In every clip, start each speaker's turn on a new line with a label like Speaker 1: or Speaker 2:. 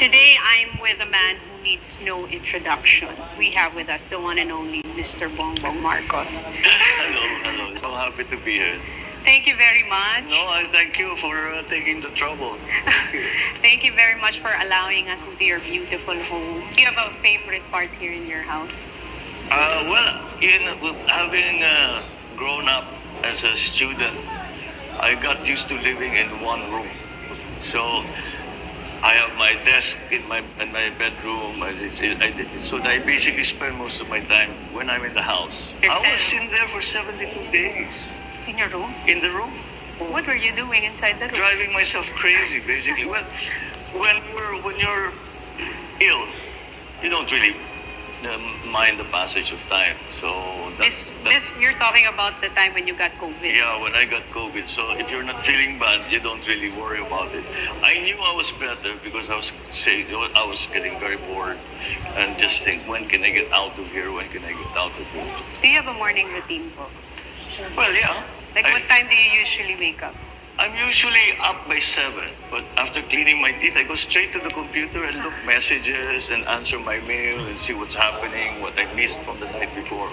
Speaker 1: Today, I'm with a man who needs no introduction. We have with us the one and only Mr. Bong Marcos.
Speaker 2: Hello. So happy to be here.
Speaker 1: Thank you very much.
Speaker 2: No, I thank you for taking the trouble.
Speaker 1: Thank you very much for allowing us into your beautiful home. Do you have a favorite part here in your house?
Speaker 2: Having grown up as a student, I got used to living in one room. So I have my desk in my bedroom. So I basically spend most of my time when I'm in the house. I was in there for 72 days.
Speaker 1: In your room?
Speaker 2: In the room.
Speaker 1: What were you doing inside the room?
Speaker 2: Driving myself crazy, basically. Well, when you're ill, you don't really mind the passage of time. So
Speaker 1: you're talking about the time when you got COVID.
Speaker 2: Yeah, when I got COVID. So if you're not feeling bad, you don't really worry about it. I knew I was better because I was getting very bored and just think, when can I get out of here? When can I get out of here?
Speaker 1: Do you have a morning routine po?
Speaker 2: Well, yeah.
Speaker 1: Like what time do you usually wake up?
Speaker 2: I'm usually up by 7, but after cleaning my teeth, I go straight to the computer and look messages and answer my mail and see what's happening, what I missed from the night before.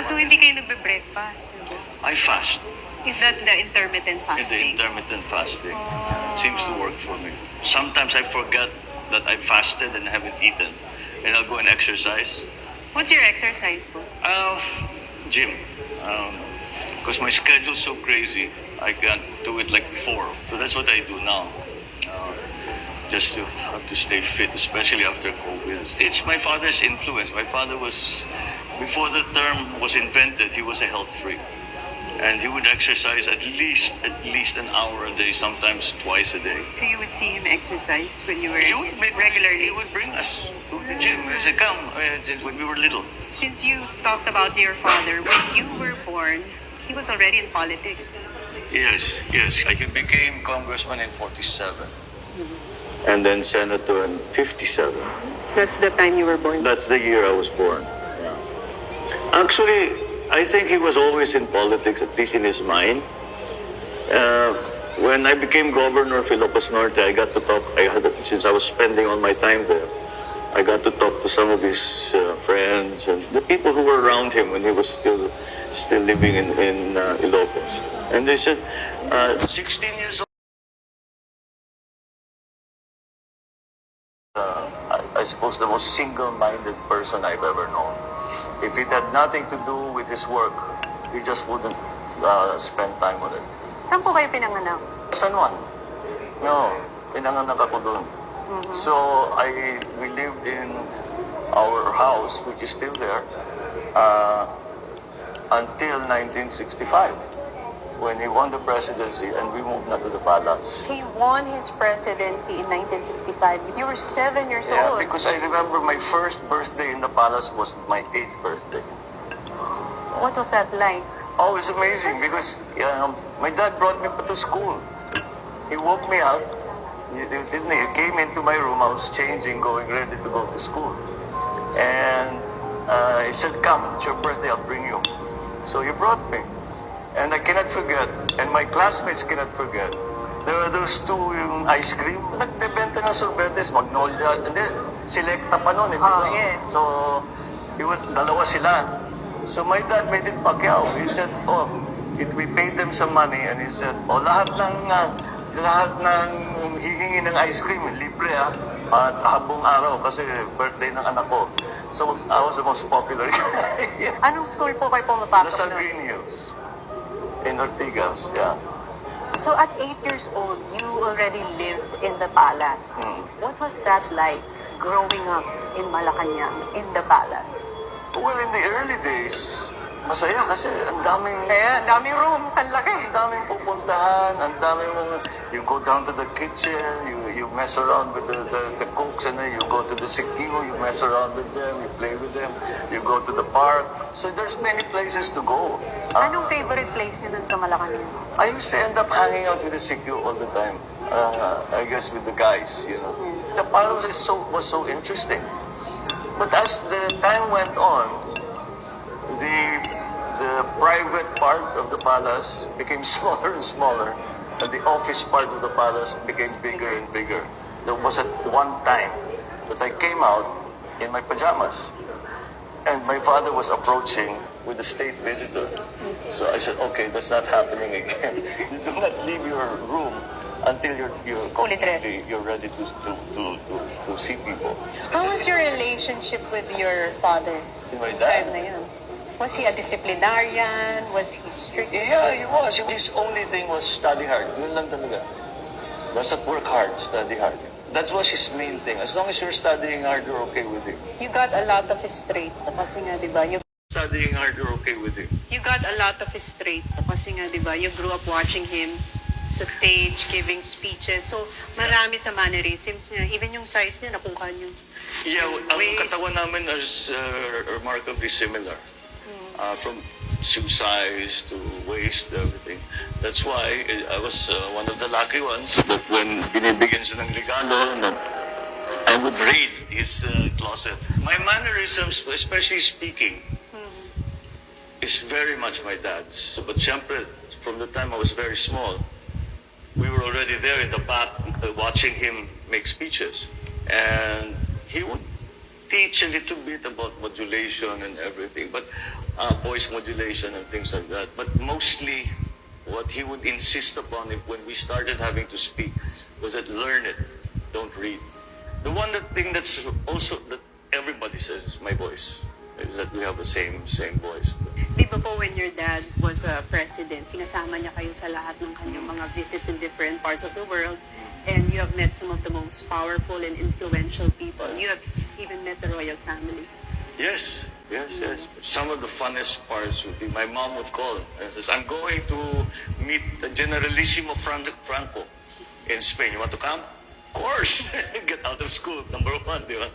Speaker 1: So hindi kayo nagbe-breakfast?
Speaker 2: I fast.
Speaker 1: Is that the intermittent fasting?
Speaker 2: The intermittent fasting seems to work for me. Sometimes I forget that I fasted and haven't eaten, and I'll go and exercise.
Speaker 1: What's your exercise po?
Speaker 2: Gym. Because my schedule's so crazy, I can't do it like before. So that's what I do now. Just to have to stay fit, especially after COVID. It's my father's influence. My father was, before the term was invented, he was a health freak. And he would exercise at least an hour a day, sometimes twice a day.
Speaker 1: So you would see him exercise when you were
Speaker 2: regularly? He would bring us to the gym. He said, come, when we were little.
Speaker 1: Since you talked about your father, when you were born, he was already in politics.
Speaker 2: Yes. I became congressman in 47. And then senator in 57.
Speaker 1: That's the time you were born?
Speaker 2: That's the year I was born. Yeah. Actually, I think he was always in politics, at least in his mind. When I became governor of Ilocos Norte, I got to talk, since I was spending all my time there, I got to talk to some of his friends and the people who were around him when he was still living in Ilocos. And they said, 16 years old, I suppose the most single-minded person I've ever known. If it had nothing to do with his work, he just wouldn't spend time on it.
Speaker 1: Saan po kayo pinanganak?
Speaker 2: San Juan. No, pinanganak ako doon. So we lived in our house, which is still there, until 1965, when he won the presidency and we moved na to the palace.
Speaker 1: He won his presidency in 1965. You were 7 years old.
Speaker 2: Yeah, because I remember my first birthday in the palace was my 8th birthday.
Speaker 1: What was that like?
Speaker 2: Oh, it's amazing because my dad brought me to school. He woke me up. He came into my room. I was changing, ready to go to school. And he said, come, it's your birthday, I'll bring you. So he brought me. And I cannot forget, and my classmates cannot forget, there were those two yung ice cream. Nagbebenta ng sorbetes, Magnolia, and then Selecta pa nun.
Speaker 1: Yes.
Speaker 2: So, dalawa sila. So my dad made it Pacquiao. He said, we paid them some money, and he said, lahat ng hihingi ng ice cream, libre at habong araw kasi birthday ng anak ko. So I was the most popular guy.
Speaker 1: Anong school po kayo pumapasok?
Speaker 2: Nasa Green Hills. In Ortigas, yeah.
Speaker 1: So at 8 years old, you already lived in the palace. What was that like, growing up in Malacanang, in the palace?
Speaker 2: Well, in the early days, masaya kasi ang daming
Speaker 1: rooms, ang laki.
Speaker 2: Ang daming pupuntahan, ang daming you go down to the kitchen, you mess around with the cooks, and then you go to the CQ, you mess around with them, you play with them, you go to the park. So there's many places to go.
Speaker 1: Anong favorite place niyo dun sa Malacanang?
Speaker 2: I used to end up hanging out with the CQ all the time. I guess with the guys, The palace was so interesting. But as the time went on, the private part of the palace became smaller and smaller, and the office part of the palace became bigger and bigger. there was at one time that I came out in my pajamas. And my father was approaching with a state visitor. So I said, okay, that's not happening again. You do not leave your room until
Speaker 1: Fully dressed.
Speaker 2: you're ready to see people.
Speaker 1: How was your relationship with your father?
Speaker 2: My
Speaker 1: Time na
Speaker 2: dad,
Speaker 1: yun? Was he a disciplinarian? Was he strict?
Speaker 2: yeah, he was. His only thing was study hard. Yun lang talaga. Basta work hard, study hard. That was his main thing. As long as you're studying hard, you're okay with it.
Speaker 1: You got a lot of his traits. Kasi nga, di ba?
Speaker 2: Studying hard, you're okay with it.
Speaker 1: You got a lot of his traits. Kasi nga, di ba? You grew up watching him sa stage, giving speeches. So, marami sa mannerisms niya. Even yung size niya, nakuha niyo.
Speaker 2: Yeah, ang
Speaker 1: Waist.
Speaker 2: katawan namin is remarkably similar. From shoe size to waist, everything. That's why I was one of the lucky ones that when binibigyan siya ng regalo, I would raid his closet. My mannerisms, especially speaking, is very much my dad's. But syempre, from the time I was very small, we were already there in the back watching him make speeches. And he would teach a little bit about modulation and everything, but voice modulation and things like that. But mostly, what he would insist upon when we started having to speak was that learn it, don't read. The thing that's also that everybody says, my voice, is that we have the same voice.
Speaker 1: Di ba po when your dad was a president, sinasama niya kayo sa lahat ng kanyang mga visits in different parts of the world, and you have met some of the most powerful and influential people. You have even met the royal family.
Speaker 2: Yes. Some of the funnest parts would be my mom would call and says, I'm going to meet the Generalissimo Franco in Spain. You want to come? Of course. Get out of school, number one, di ba?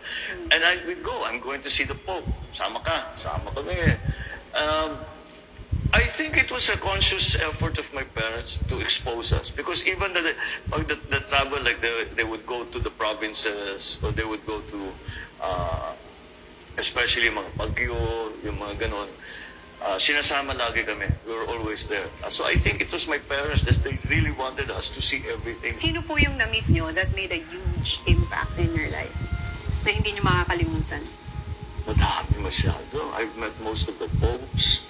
Speaker 2: And I would go. I'm going to see the Pope. Sama kami. I think it was a conscious effort of my parents to expose us. Because even the travel, like they would go to the provinces or they would go to especially yung mga Baguio, yung mga ganon, sinasama lagi kami. We were always there. So I think it was my parents that they really wanted us to see everything.
Speaker 1: Sino po yung na-meet nyo that made a huge impact in your life na hindi nyo makakalimutan?
Speaker 2: Madami masyado. I've met most of the popes.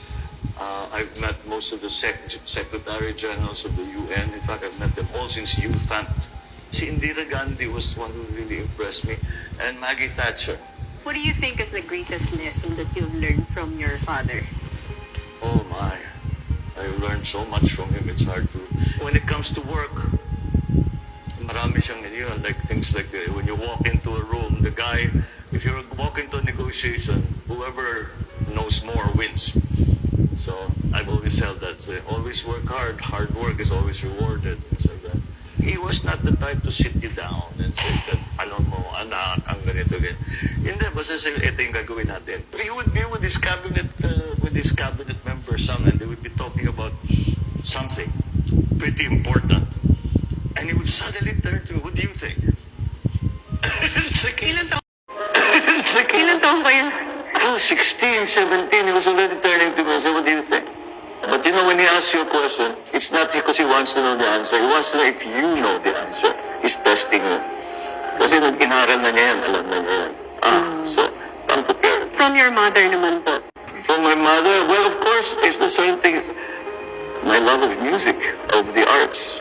Speaker 2: I've met most of the secretary generals of the UN. In fact, I've met them all since youth. Si Indira Gandhi was one who really impressed me. And Maggie Thatcher.
Speaker 1: What do you think is the greatest lesson that you've learned from your father?
Speaker 2: Oh my. I learned so much from him. It's hard to... When it comes to work, marami siyang, like things like when you walk into a room, the guy, if you walk into a negotiation, whoever knows more wins. So I've always held that. So always work hard. Hard work is always rewarded. Things like that. He was not the type to sit you down and say that, alam mo, anak, ang ganito, ganyan. Hindi, basta say, ito yung gagawin natin. He would be with his cabinet members, and they would be talking about something pretty important. And he would suddenly turn to me, what do you think? It's like,
Speaker 1: Ilan taon kayo?
Speaker 2: I was 16, 17, he was already turning to me and said, what do you think? But you know, when he asks you a question, it's not because he wants to know the answer. He wants to know if you know the answer. He's testing you. Kasi nag-inaral na niya yan, alam na niya yan. So, I'm prepared.
Speaker 1: From your mother naman po.
Speaker 2: From my mother, well, of course, it's the same thing. My love of music, of the arts.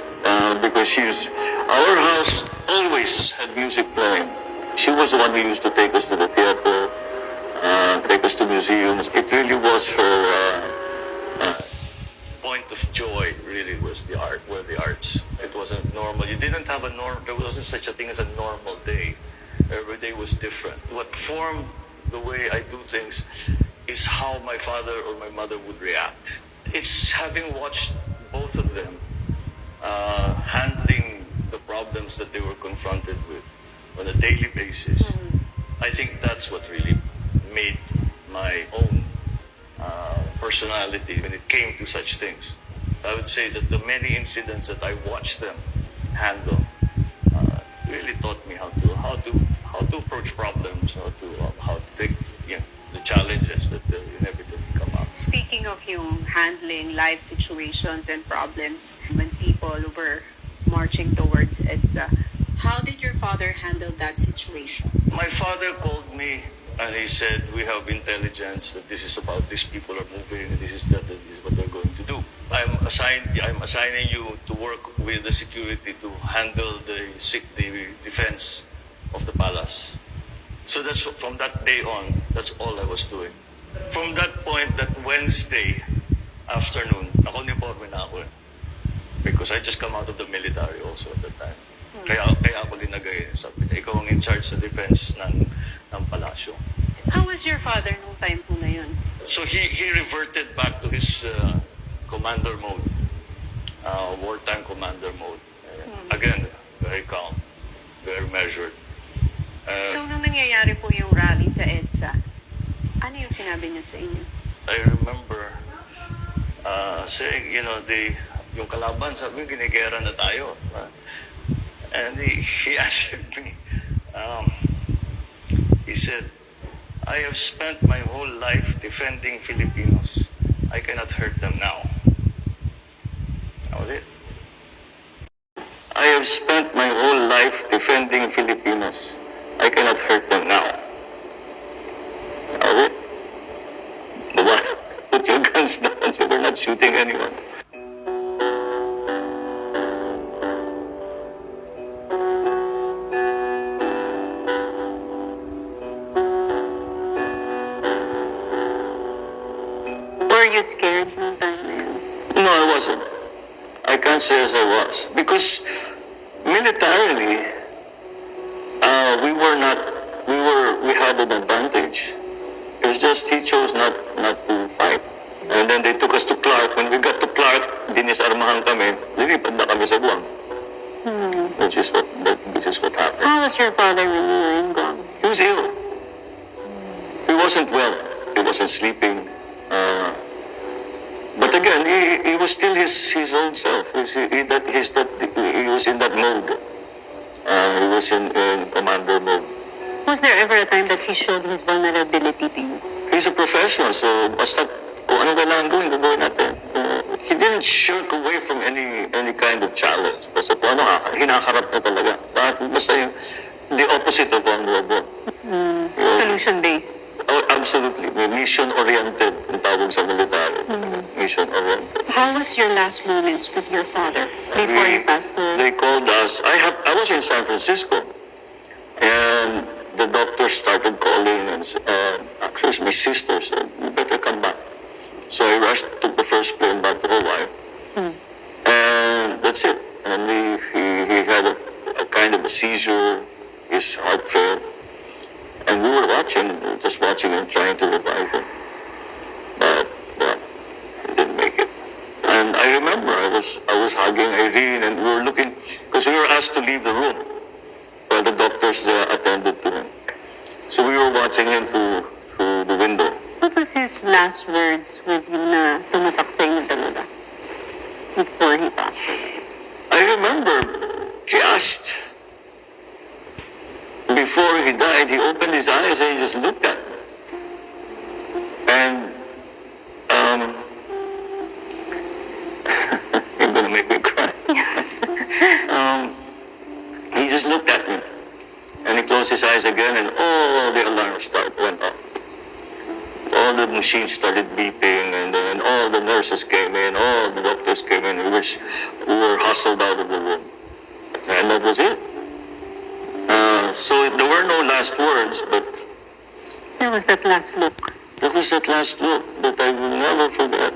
Speaker 2: Because our house always had music playing. She was the one who used to take us to the theater, take us to museums. It really was her point of joy, really, was the arts. It wasn't normal. You didn't have there wasn't such a thing as a normal day. Every day was different. What formed the way I do things is how my father or my mother would react. It's having watched both of them handling the problems that they were confronted with on a daily basis. I think that's what really made my own personality when it came to such things. I would say that the many incidents that I watched them handle really taught me how to approach problems, how to take the challenges that inevitably come up.
Speaker 1: Speaking of yung handling life situations and problems, when people were marching towards EDSA, How did your father handle that situation?
Speaker 2: My father called me and he said, we have intelligence that this is about these people are moving and this is what they're going to do. I'm assigning you to work with the security to handle the defense of the palace. So that's from that day on, that's all I was doing. From that point, that Wednesday afternoon, naka-uniforme na ako. Because I just come out of the military also at the time. Kaya ako linagay, sabi niya, ikaw ang in charge sa defense ng palasyo.
Speaker 1: How was your father nung time po na yun?
Speaker 2: So he reverted back to his commander mode, wartime commander mode. Again, very calm, very measured.
Speaker 1: So nung nangyayari po yung rally sa EDSA, ano yung sinabi niya sa inyo?
Speaker 2: I remember saying, yung kalaban, sabi, ginigera na tayo. And he answered me, he said, I have spent my whole life defending Filipinos. I cannot hurt them now. That was it. I have spent my whole life defending Filipinos. I cannot hurt them now. That was it. Put your guns down, so we're not shooting anyone.
Speaker 1: Were you scared nung time na yun?
Speaker 2: No, I wasn't. I can't say as I was. Because militarily, we had an advantage. It was just he chose not to fight. And then they took us to Clark. When we got to Clark, dinisarmahan kami, lilipad na kami sa Guam. Which is what happened.
Speaker 1: How was your father when you were in Guam?
Speaker 2: He was ill. He wasn't well. He wasn't sleeping. But again, he was still his old self. He was in that mode. He was in commander mode.
Speaker 1: Was there ever a time that he showed his vulnerability to you?
Speaker 2: He's a professional, so basta kung ano kailangan gawin natin. He didn't shirk away from any kind of challenge. Basta kung ano, hinaharap na talaga. Basta the opposite of vulnerable.
Speaker 1: Solution-based.
Speaker 2: Oh, absolutely. Mission-oriented ang tawag sa military. Mission-oriented.
Speaker 1: How was your last moments with your father before he passed away?
Speaker 2: They called us. I was in San Francisco, and the doctor started calling, and actually my sister said, "You better come back." So I rushed, took the first plane back to Hawaii, and that's it. And he had a kind of a seizure. His heart failed. And we were just watching him, trying to revive him. But, well, he didn't make it. And I remember I was hugging Irene, and we were looking, because we were asked to leave the room while the doctors attended to him. So we were watching him through the window.
Speaker 1: What was his last words with you na tumatak sa inyo talaga before he passed away?
Speaker 2: I remember he asked. Before he died, he opened his eyes and he just looked at me. And you're gonna make me cry. He just looked at me, and he closed his eyes again, and all the alarms went off. All the machines started beeping, and then all the nurses came in, all the doctors came in. We were hustled out of the room, and that was it. So there were no last words, but
Speaker 1: There was that last look.
Speaker 2: that was that last look that I will never forget.